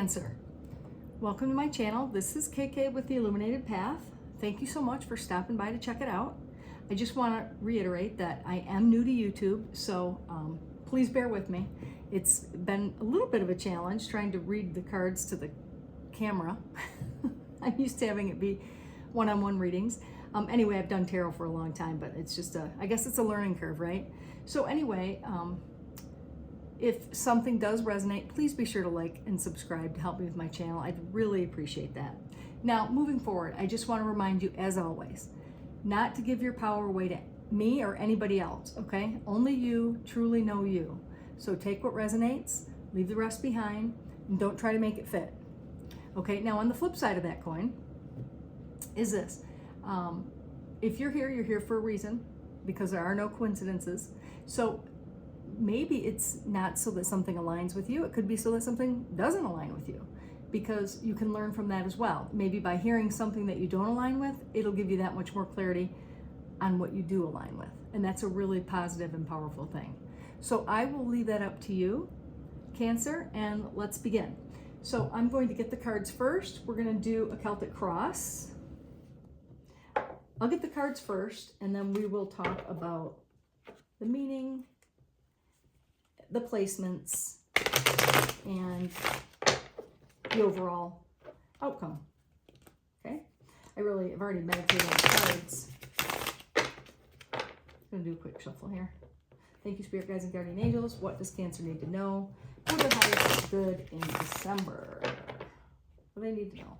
Cancer. Welcome to my channel. This is KK with the Illuminated Path. Thank you so much for stopping by to check it out. I just want to reiterate that I am new to YouTube, so please bear with me. It's been a little bit of a challenge trying to read the cards to the camera. I'm used to having it be one-on-one readings. Anyway, I've done tarot for a long time, but it's just I guess it's a learning curve, right? So anyway, if something does resonate, please be sure to like and subscribe to help me with my channel. I'd really appreciate that. Now, moving forward, I just want to remind you, as always, not to give your power away to me or anybody else, okay? Only you truly know you. So take what resonates, leave the rest behind, and don't try to make it fit. Okay, now on the flip side of that coin is this. If you're here for a reason, because there are no coincidences. So maybe it's not so that something aligns with you. It could be so that something doesn't align with you, because you can learn from that as well. Maybe by hearing something that you don't align with, it'll give you that much more clarity on what you do align with. And that's a really positive and powerful thing. So I will leave that up to you, Cancer, and let's begin. So I'm going to get the cards first. We're going to do a Celtic cross. I'll get the cards first, and then we will talk about the meaning, the placements, and the overall outcome. Okay? I've already meditated on the cards. I'm going to do a quick shuffle here. Thank you, Spirit Guides and Guardian Angels. What does Cancer need to know for their highest good in December? What do they need to know?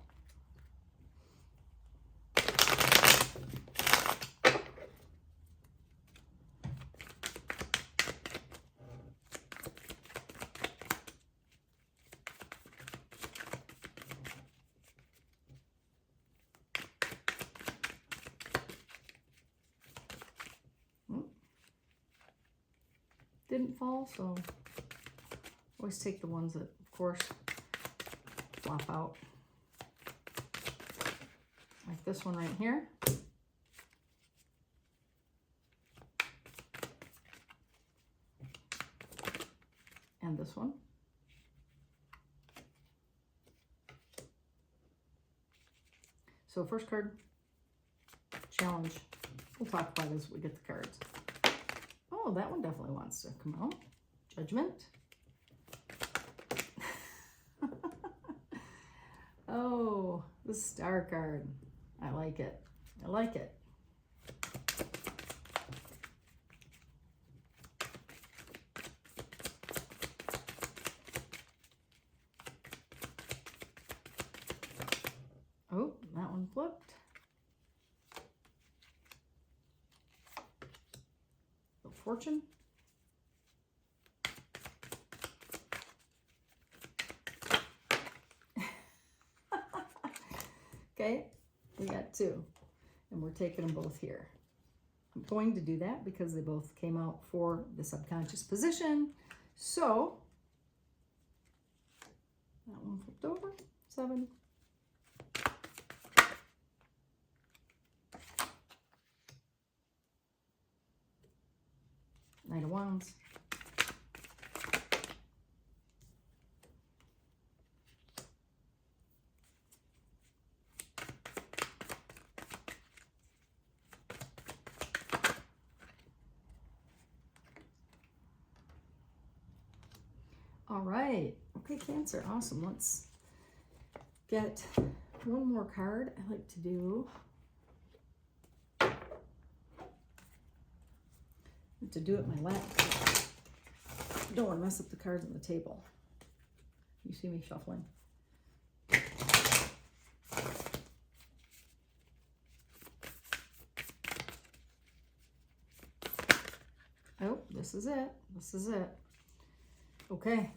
Didn't fall, so always take the ones that, of course, flop out. Like this one right here. And this one. So first card, challenge. We'll talk about it as we get the cards. Oh, that one definitely wants to come out. Judgment. Oh, the Star card. I like it. I like it. Oh, that one flipped. Fortune. Okay, we got two, and we're taking them both here. I'm going to do that because they both came out for the subconscious position. So that one flipped over. 7. Knight of Wands. All right. Okay, Cancer. Awesome. Let's get one more card. I like to do it my lap. Don't want to mess up the cards on the table. You see me shuffling. Oh, this is it. This is it. Okay.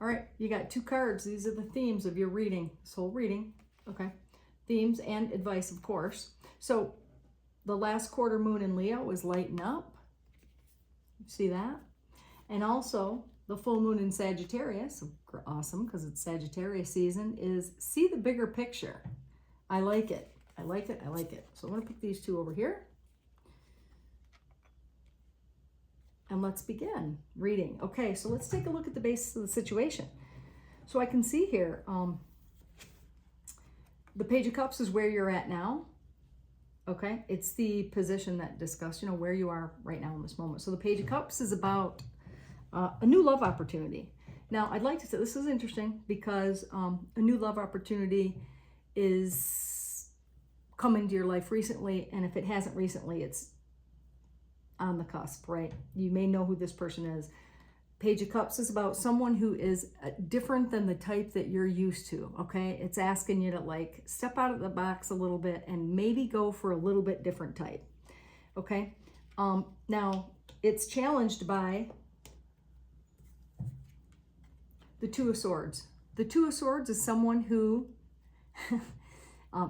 All right, you got 2 cards. These are the themes of your reading, this whole reading. Okay. Themes and advice, of course. So the last quarter moon in Leo was lighten up. See that? And also the full moon in Sagittarius, awesome because it's Sagittarius season, is see the bigger picture. I like it. I like it. I like it. So I'm going to put these 2 over here. and let's begin reading. Okay, so let's take a look at the basis of the situation. So I can see here, the Page of Cups is where you're at now. Okay, it's the position that discussed, you know, where you are right now in this moment. So the Page of Cups is about a new love opportunity. Now, I'd like to say this is interesting because a new love opportunity is coming to your life recently, and if it hasn't recently, it's on the cusp, right? You may know who this person is. Page of Cups is about someone who is different than the type that you're used to, okay? It's asking you to like step out of the box a little bit and maybe go for a little bit different type, okay? Now, it's challenged by the Two of Swords. The Two of Swords is someone who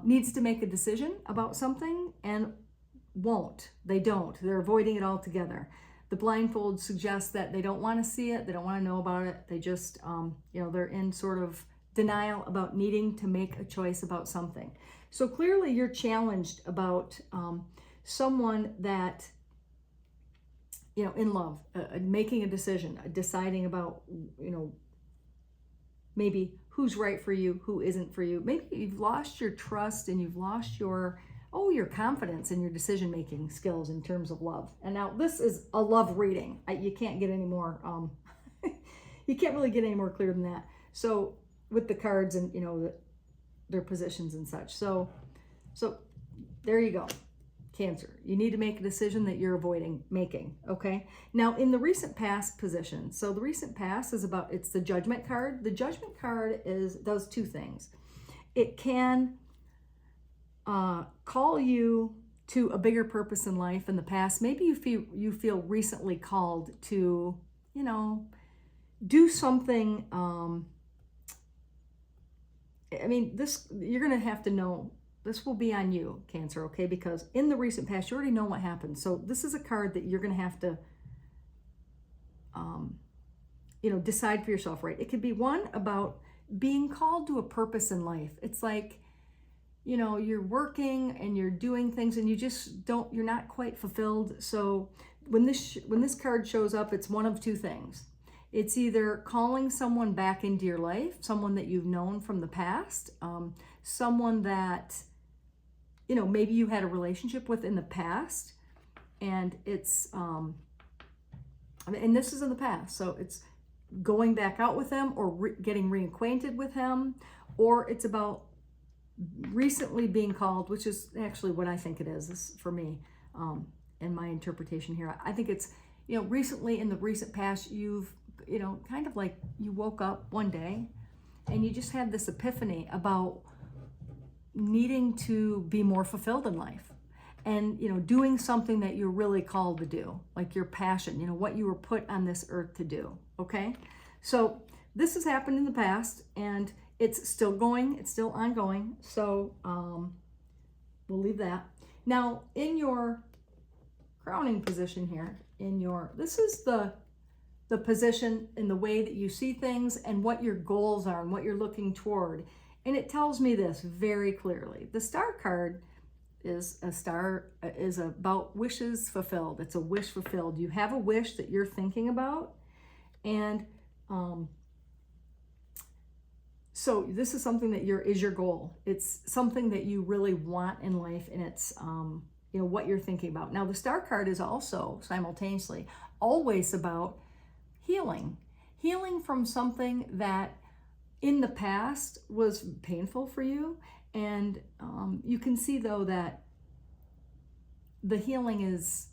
needs to make a decision about something and won't. They don't. They're avoiding it altogether. The blindfold suggests that they don't want to see it. They don't want to know about it. They just, you know, they're in sort of denial about needing to make a choice about something. So clearly you're challenged about someone that, you know, in love, making a decision, deciding about, you know, maybe who's right for you, who isn't for you. Maybe you've lost your trust and you've lost your confidence in your decision-making skills in terms of love. And now this is a love reading. You can't get any more, you can't really get any more clear than that. So with the cards and, you know, their positions and such. So there you go. Cancer, you need to make a decision that you're avoiding making, okay? Now, in the recent past position, so the recent past is about, it's the Judgment card. The Judgment card does two things. It can call you to a bigger purpose in life in the past. Maybe you feel recently called to, you know, do something. I mean, this, you're going to have to know, this will be on you, Cancer, okay? Because in the recent past, you already know what happened. So this is a card that you're going to have to, you know, decide for yourself, right? It could be one about being called to a purpose in life. It's like, you know, you're working and you're doing things and you just you're not quite fulfilled. So when this card shows up, it's one of two things. It's either calling someone back into your life, someone that you've known from the past, someone that, you know, maybe you had a relationship with in the past, and it's, and this is in the past, so it's going back out with them or getting reacquainted with him, or it's about recently being called, which is actually what I think it is. This for me, in my interpretation here. I think it's, you know, recently in the recent past, you've, you know, kind of like you woke up one day and you just had this epiphany about needing to be more fulfilled in life and, you know, doing something that you're really called to do, like your passion, you know, what you were put on this earth to do, okay? So this has happened in the past and it's still going, it's still ongoing. So we'll leave that. Now, in your crowning position here, this is the position in the way that you see things and what your goals are and what you're looking toward. And it tells me this very clearly. The Star card is about wishes fulfilled. It's a wish fulfilled. You have a wish that you're thinking about. And so this is something that is your goal. It's something that you really want in life, and it's you know, what you're thinking about. Now, the Star card is also simultaneously always about healing from something that in the past was painful for you. And you can see though that the healing is,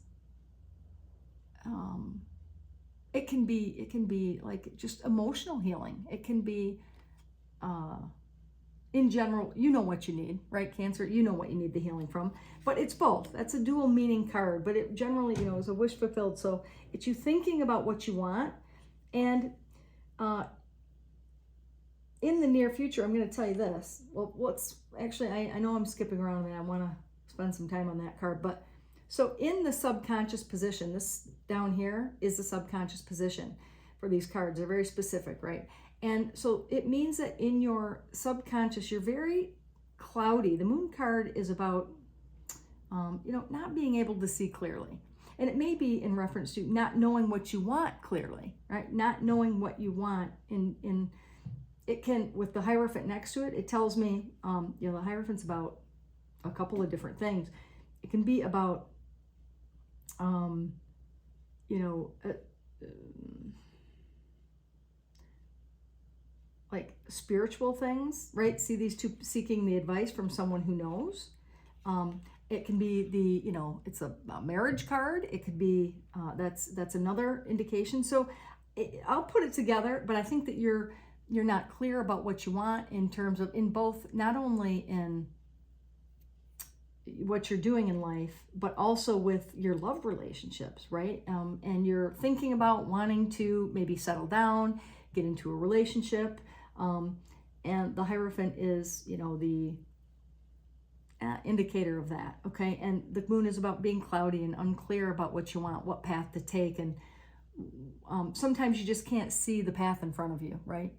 it can be like just emotional healing. It can be, in general, you know what you need, right, Cancer? You know what you need the healing from, but it's both. That's a dual meaning card, but it generally, you know, is a wish fulfilled. So it's you thinking about what you want. And in the near future, I'm going to tell you this. Well, what's actually, I know I'm skipping around and I want to spend some time on that card, but so in the subconscious position, this down here is the subconscious position for these cards. They're very specific, right? And so it means that in your subconscious, you're very cloudy. The Moon card is about, you know, not being able to see clearly. And it may be in reference to not knowing what you want clearly, right? Not knowing what you want in it can, with the Hierophant next to it, it tells me, you know, the Hierophant's about a couple of different things. It can be about, you know, like spiritual things, right? See these two, seeking the advice from someone who knows. It can be the, you know, it's a marriage card. It could be, that's another indication. So I'll put it together, but I think that you're not clear about what you want in terms of, in both, not only in what you're doing in life, but also with your love relationships, right? And you're thinking about wanting to maybe settle down, get into a relationship. And the Hierophant is, you know, the indicator of that, okay? And the Moon is about being cloudy and unclear about what you want, what path to take. And sometimes you just can't see the path in front of you, right?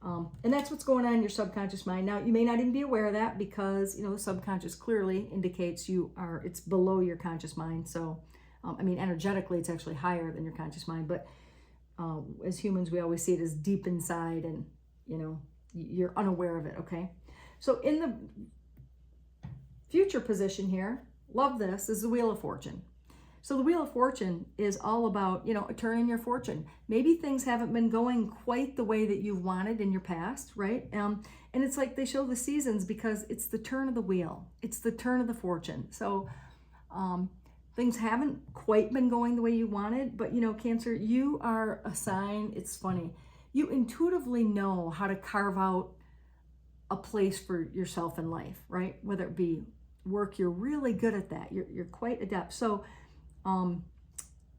And that's what's going on in your subconscious mind. Now, you may not even be aware of that because, you know, the subconscious clearly indicates it's below your conscious mind. So, I mean, energetically, it's actually higher than your conscious mind. But as humans, we always see it as deep inside and, you know, you're unaware of it, okay? So in the future position here, love this, is the Wheel of Fortune. So the Wheel of Fortune is all about, you know, a turn in your fortune. Maybe things haven't been going quite the way that you've wanted in your past, right? And it's like they show the seasons because it's the turn of the wheel. It's the turn of the fortune. So things haven't quite been going the way you wanted, but, you know, Cancer, you are a sign. It's funny. You intuitively know how to carve out a place for yourself in life, right? Whether it be work, you're really good at that. You're quite adept. So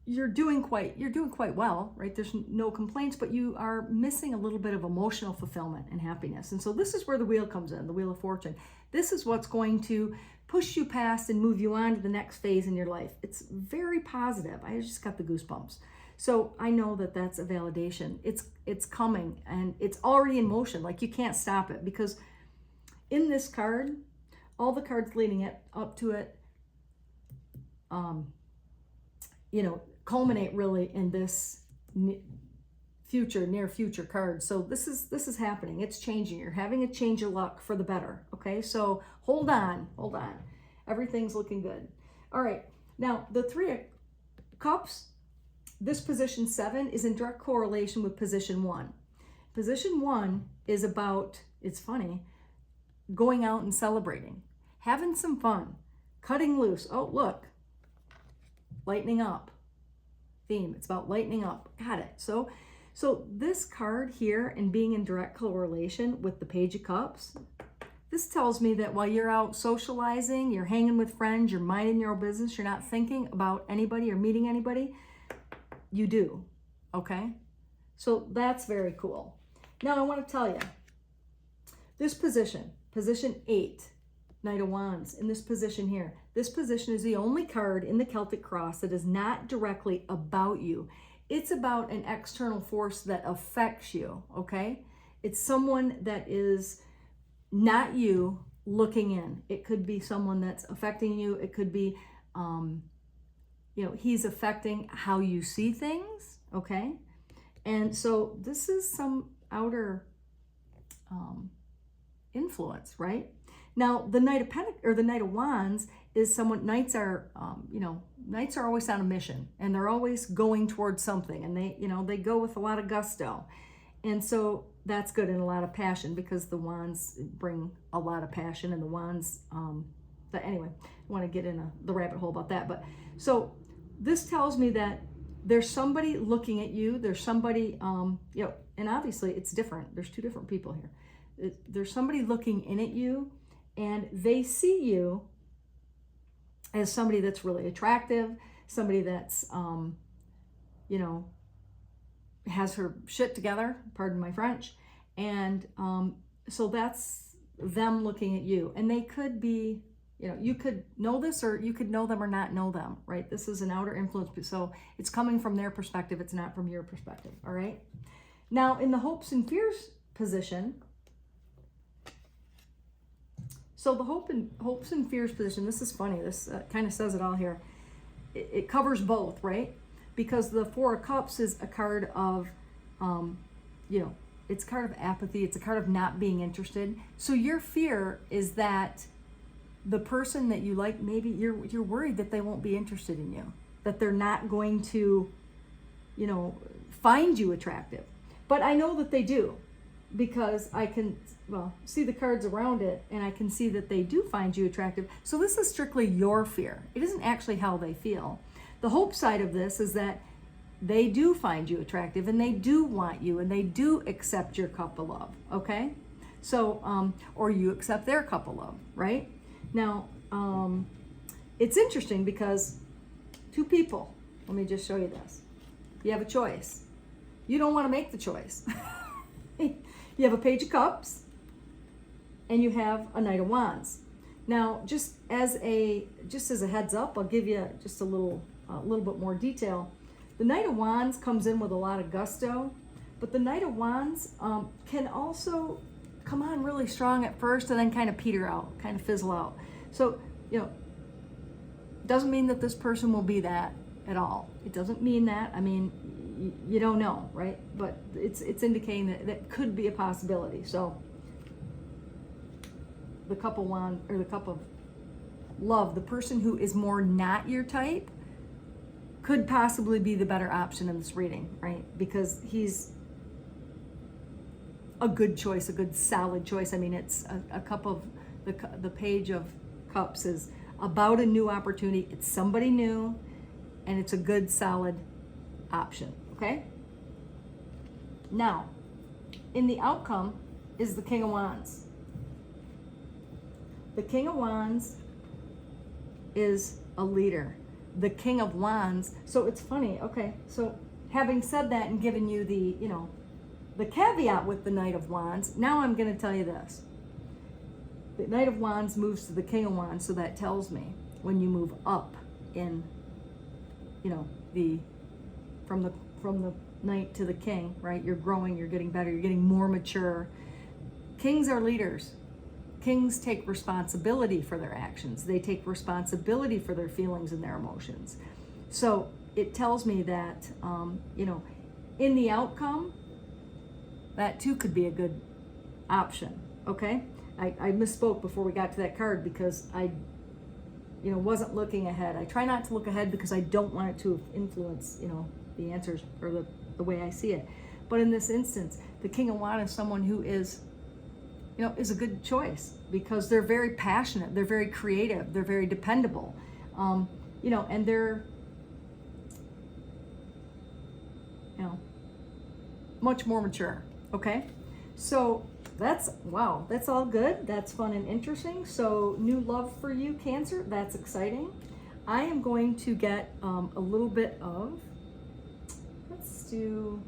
you're doing quite well, right? There's no complaints, but you are missing a little bit of emotional fulfillment and happiness. And so this is where the wheel comes in, the Wheel of Fortune. This is what's going to push you past and move you on to the next phase in your life. It's very positive. I just got the goosebumps. So I know that that's a validation. It's coming and it's already in motion. Like you can't stop it because in this card, all the cards leading it up to it, you know, culminate really in this near future card. So this is happening. It's changing. You're having a change of luck for the better. Okay. So hold on. Everything's looking good. All right. Now the Three of Cups, this position 7 is in direct correlation with position 1. Position 1 is about, it's funny, going out and celebrating, having some fun, cutting loose. Oh, look, lightening up theme. It's about lightening up. Got it. So this card here and being in direct correlation with the Page of Cups, this tells me that while you're out socializing, you're hanging with friends, you're minding your own business, you're not thinking about anybody or meeting anybody, you do. Okay? So that's very cool. Now I want to tell you, this position 8, Knight of Wands, in this position here, this position is the only card in the Celtic Cross that is not directly about you. It's about an external force that affects you, okay? It's someone that is not you looking in. It could be someone that's affecting you. It could be, you know, he's affecting how you see things, okay? And so this is some outer influence, right? Now, the Knight of Wands is someone, knights are, you know, knights are always on a mission and they're always going towards something and they, you know, they go with a lot of gusto. And so that's good and a lot of passion because the wands bring a lot of passion and the wands, but anyway, I want to get in the rabbit hole about that. But so this tells me that there's somebody looking at you. There's somebody, you know, and obviously it's different. There's two different people here. There's somebody looking in at you and they see you as somebody that's really attractive, somebody that's, you know, has her shit together, pardon my French. And so that's them looking at you. And they could be, you know, you could know this or you could know them or not know them, right? This is an outer influence. So it's coming from their perspective. It's not from your perspective, all right? Now, in the hopes and fears position, so the hopes and fears position, this is funny. This kind of says it all here. it covers both, right? Because the Four of Cups is a card of, you know, it's a card of apathy. It's a card of not being interested. So your fear is that the person that you like, maybe you're worried that they won't be interested in you, that they're not going to, you know, find you attractive. But I know that they do, because I can, well, see the cards around it, and I can see that they do find you attractive. So this is strictly your fear. It isn't actually how they feel. The hope side of this is that they do find you attractive, and they do want you, and they do accept your cup of love, okay? So, or you accept their cup of love, right? Now, it's interesting because two people, let me just show you this. You have a choice. You don't want to make the choice. You have a Page of Cups, and you have a Knight of Wands. Now, just as a heads up, I'll give you just a little bit more detail. The Knight of Wands comes in with a lot of gusto, but the Knight of Wands can also come on really strong at first and then kind of peter out, kind of fizzle out. So, you know, doesn't mean that this person will be that at all. It doesn't mean that. I mean, you don't know, right? But it's indicating that could be a possibility. So the Cup of Wands, or the Cup of Love, the person who is more not your type could possibly be the better option in this reading, right? Because he's a good choice, a good solid choice. I mean, it's a cup of, the Page of Cups is about a new opportunity. It's somebody new, and it's a good solid option, okay? Now, in the outcome is the King of Wands. The King of Wands is a leader. The King of Wands, so it's funny, okay, so having said that and given you the, you know, the caveat with the Knight of Wands, now I'm going to tell you this. The Knight of Wands moves to the King of Wands, so that tells me when you move up in, you know, from the Knight to the King, right? You're growing, you're getting better, you're getting more mature. Kings are leaders. Kings take responsibility for their actions. They take responsibility for their feelings and their emotions. So it tells me that, you know, in the outcome, that too could be a good option, okay? I misspoke before we got to that card because I, you know, wasn't looking ahead. I try not to look ahead because I don't want it to influence, you know, the answers or the way I see it. But in this instance, the King of Wands is someone who is, you know, is a good choice because they're very passionate, they're very creative, they're very dependable, you know, and they're, you know, much more mature, okay? So that's, wow, that's all good. That's fun and interesting. So new love for you, Cancer. That's exciting. I am going to get a little bit of, let's do,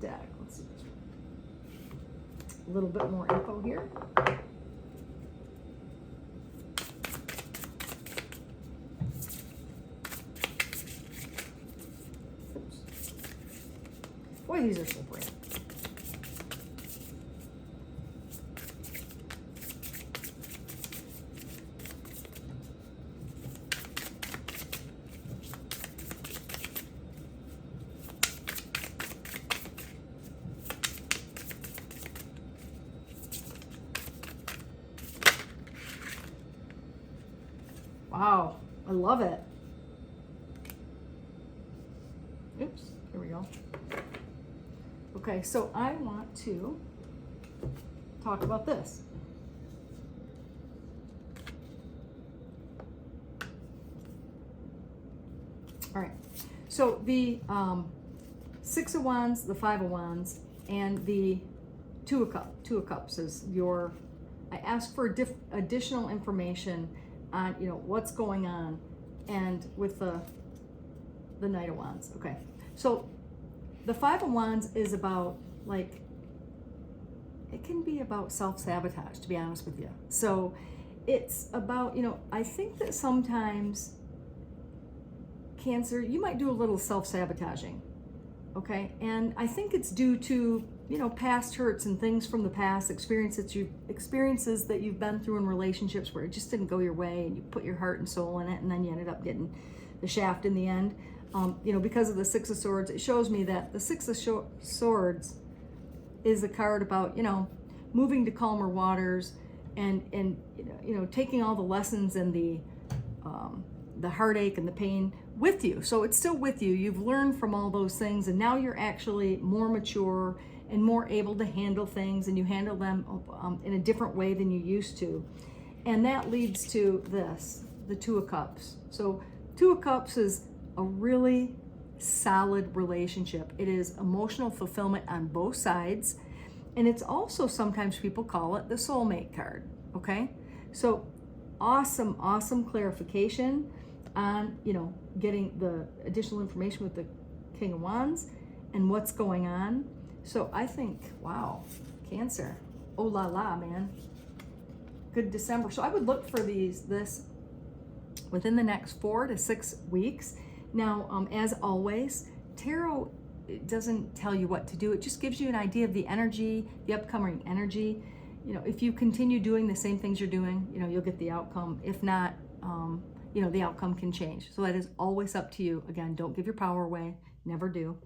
deck. Let's see this one. A little bit more info here. Oops. Boy, these are so brand. Wow, I love it. Oops, here we go. Okay, so I want to talk about this. All right, so the Six of Wands, the Five of Wands, and the Two of Cups is your, I asked for additional information on, you know, what's going on, and with the Knight of Wands. Okay, so the Five of Wands is about, like, it can be about self-sabotage, to be honest with you. So it's about, you know, I think that sometimes, Cancer, you might do a little self-sabotaging. okay? And I think it's due to, you know, past hurts and things from the past, experiences that you've been through in relationships where it just didn't go your way and you put your heart and soul in it, and then you ended up getting the shaft in the end. You know, because of the Six of Swords, it shows me that the Six of Swords is a card about, you know, moving to calmer waters and you know, taking all the lessons and the heartache and the pain with you. So it's still with you. You've learned from all those things, and now you're actually more mature and more able to handle things, and you handle them in a different way than you used to. And that leads to this, the Two of Cups. So Two of Cups is a really solid relationship. It is emotional fulfillment on both sides. And it's also, sometimes people call it the soulmate card, okay? So awesome, awesome clarification on, you know, getting the additional information with the King of Wands and what's going on. So I think, wow, Cancer, oh la la, man. Good December. So I would look for this within the next 4 to 6 weeks. Now, as always, tarot, it doesn't tell you what to do. It just gives you an idea of the energy, the upcoming energy. You know, if you continue doing the same things you're doing, you know, you'll get the outcome. If not, you know, the outcome can change. So that is always up to you. Again, don't give your power away. Never do.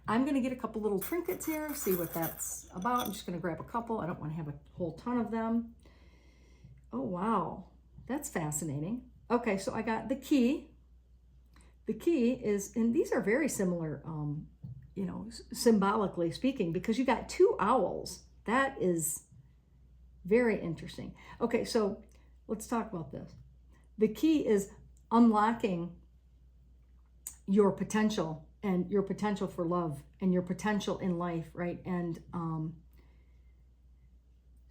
I'm going to get a couple little trinkets here, see what that's about. I'm just going to grab a couple. I don't want to have a whole ton of them. Oh, wow. That's fascinating. Okay, so I got the key. The key is, and these are very similar, you know, symbolically speaking, because you got 2 owls. That is very interesting. Okay, so let's talk about this. The key is unlocking your potential and your potential for love and your potential in life, right? And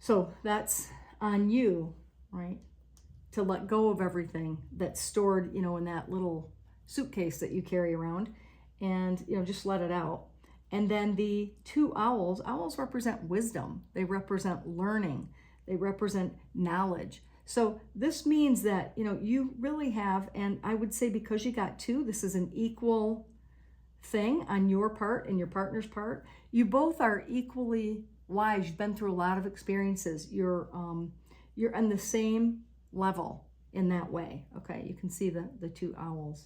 so that's on you, right? To let go of everything that's stored, you know, in that little suitcase that you carry around, and, you know, just let it out. And then the 2 owls represent wisdom. They represent learning. They represent knowledge. So this means that, you know, you really have, and I would say because you got 2, this is an equal thing on your part and your partner's part. You both are equally wise. You've been through a lot of experiences. You're on the same level in that way. Okay, you can see the 2 owls.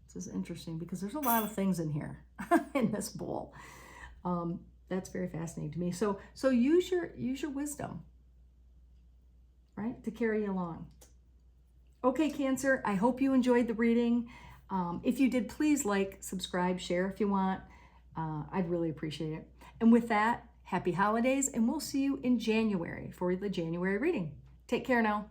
This is interesting because there's a lot of things in here in this bowl. That's very fascinating to me. So use your wisdom, right, to carry you along. Okay, Cancer, I hope you enjoyed the reading. If you did, please like, subscribe, share if you want. I'd really appreciate it. And with that, happy holidays, and we'll see you in January for the January reading. Take care now.